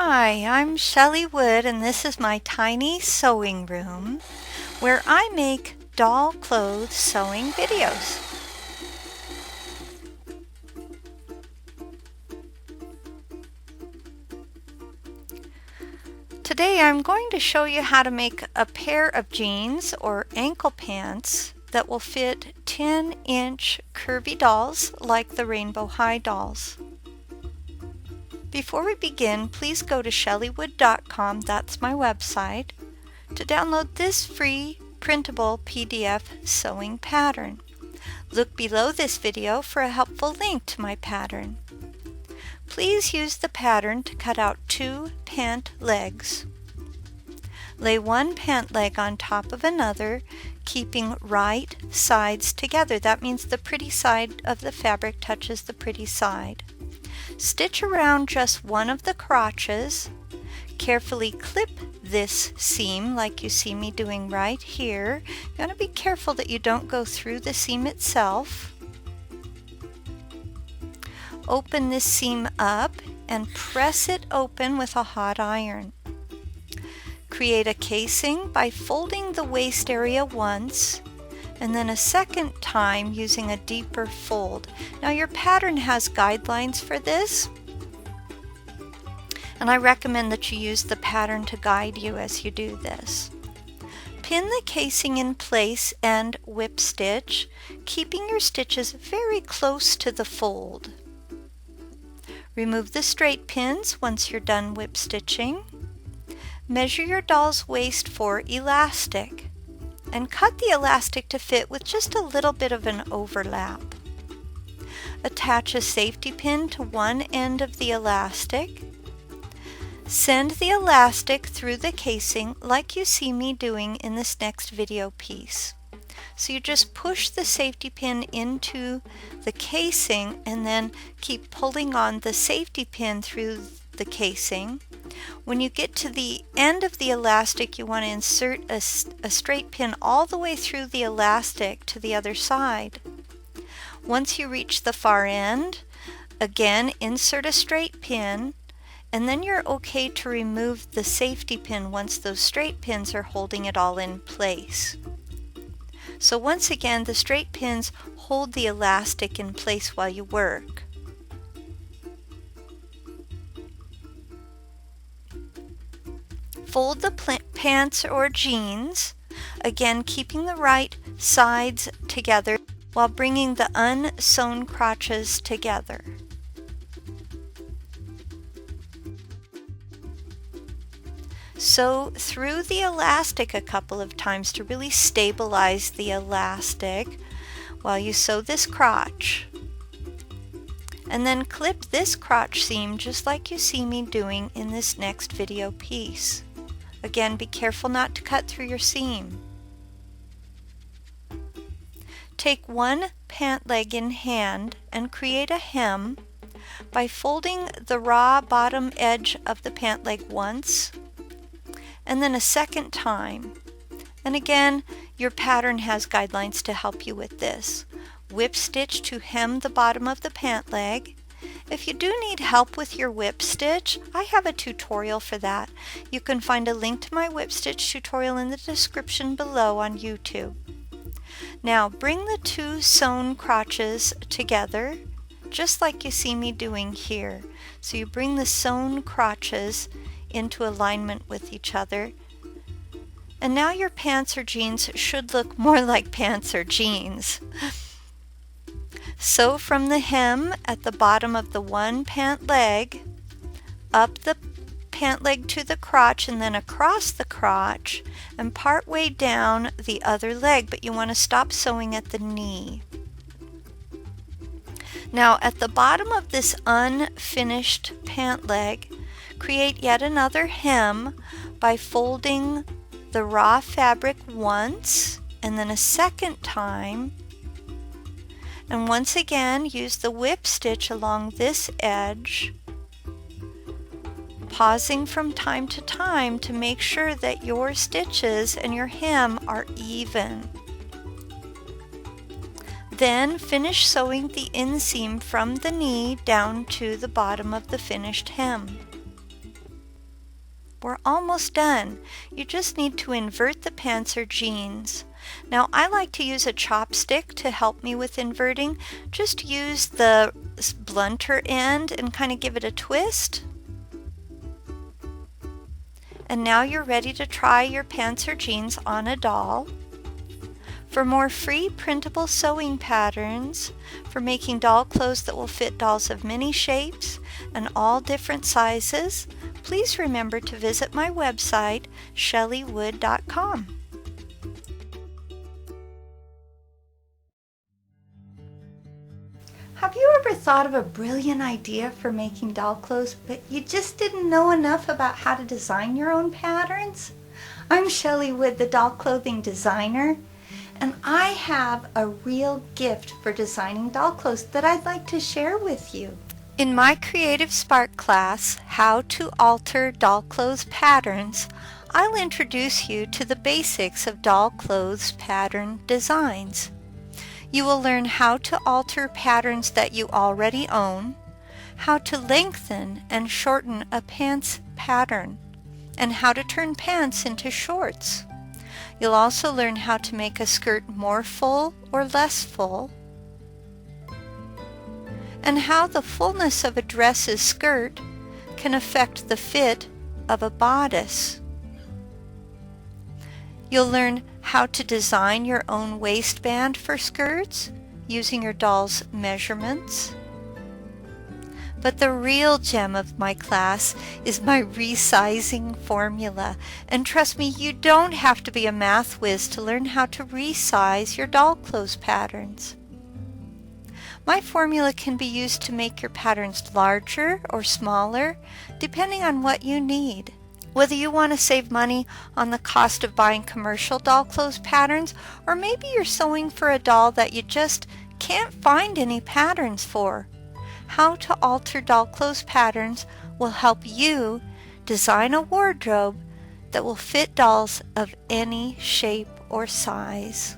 Hi, I'm Shelley Wood and this is my tiny sewing room where I make doll clothes sewing videos. Today I'm going to show you how to make a pair of jeans or ankle pants that will fit 10-inch curvy dolls like the Rainbow High dolls. Before we begin, please go to shelleywood.com, that's my website, to download this free printable PDF sewing pattern. Look below this video for a helpful link to my pattern. Please use the pattern to cut out 2 pant legs. Lay one pant leg on top of another, keeping right sides together. That means the pretty side of the fabric touches the pretty side. Stitch around just one of the crotches. Carefully clip this seam like you see me doing right here. You want to be careful that you don't go through the seam itself. Open this seam up and press it open with a hot iron. Create a casing by folding the waist area once and then a second time using a deeper fold. Now your pattern has guidelines for this, and I recommend that you use the pattern to guide you as you do this. Pin the casing in place and whip stitch, keeping your stitches very close to the fold. Remove the straight pins once you're done whip stitching. Measure your doll's waist for elastic and cut the elastic to fit with just a little bit of an overlap. Attach a safety pin to one end of the elastic. Send the elastic through the casing like you see me doing in this next video piece. So you just push the safety pin into the casing and then keep pulling on the safety pin through the casing. When you get to the end of the elastic, you want to insert a straight pin all the way through the elastic to the other side. Once you reach the far end, again insert a straight pin, and then you're okay to remove the safety pin once those straight pins are holding it all in place. So once again, the straight pins hold the elastic in place while you work. Fold the pants or jeans, again keeping the right sides together while bringing the unsewn crotches together. Sew through the elastic a couple of times to really stabilize the elastic while you sew this crotch. And then clip this crotch seam just like you see me doing in this next video piece. Again, be careful not to cut through your seam. Take one pant leg in hand and create a hem by folding the raw bottom edge of the pant leg once and then a second time. And again, your pattern has guidelines to help you with this. Whip stitch to hem the bottom of the pant leg. If you do need help with your whip stitch, I have a tutorial for that. You can find a link to my whip stitch tutorial in the description below on YouTube. Now bring the 2 sewn crotches together just like you see me doing here. So you bring the sewn crotches into alignment with each other. And now your pants or jeans should look more like pants or jeans. Sew from the hem at the bottom of the one pant leg, up the pant leg to the crotch and then across the crotch and part way down the other leg, but you want to stop sewing at the knee. Now at the bottom of this unfinished pant leg, create yet another hem by folding the raw fabric once and then a second time. And once again, use the whip stitch along this edge, pausing from time to time to make sure that your stitches and your hem are even. Then finish sewing the inseam from the knee down to the bottom of the finished hem. We're almost done. You just need to invert the pants or jeans. Now I like to use a chopstick to help me with inverting. Just use the blunter end and kind of give it a twist. And now you're ready to try your pants or jeans on a doll. For more free printable sewing patterns for making doll clothes that will fit dolls of many shapes and all different sizes, please remember to visit my website, shelleywood.com. Have you ever thought of a brilliant idea for making doll clothes, but you just didn't know enough about how to design your own patterns? I'm Shelley Wood, the doll clothing designer, and I have a real gift for designing doll clothes that I'd like to share with you. In my Creative Spark class, How to Alter Doll Clothes Patterns, I'll introduce you to the basics of doll clothes pattern designs. You will learn how to alter patterns that you already own, how to lengthen and shorten a pants pattern, and how to turn pants into shorts. You'll also learn how to make a skirt more full or less full, and how the fullness of a dress's skirt can affect the fit of a bodice. You'll learn how to design your own waistband for skirts using your doll's measurements. But the real gem of my class is my resizing formula. And trust me, you don't have to be a math whiz to learn how to resize your doll clothes patterns. My formula can be used to make your patterns larger or smaller, depending on what you need. Whether you want to save money on the cost of buying commercial doll clothes patterns, or maybe you're sewing for a doll that you just can't find any patterns for. How to Alter Doll Clothes Patterns will help you design a wardrobe that will fit dolls of any shape or size.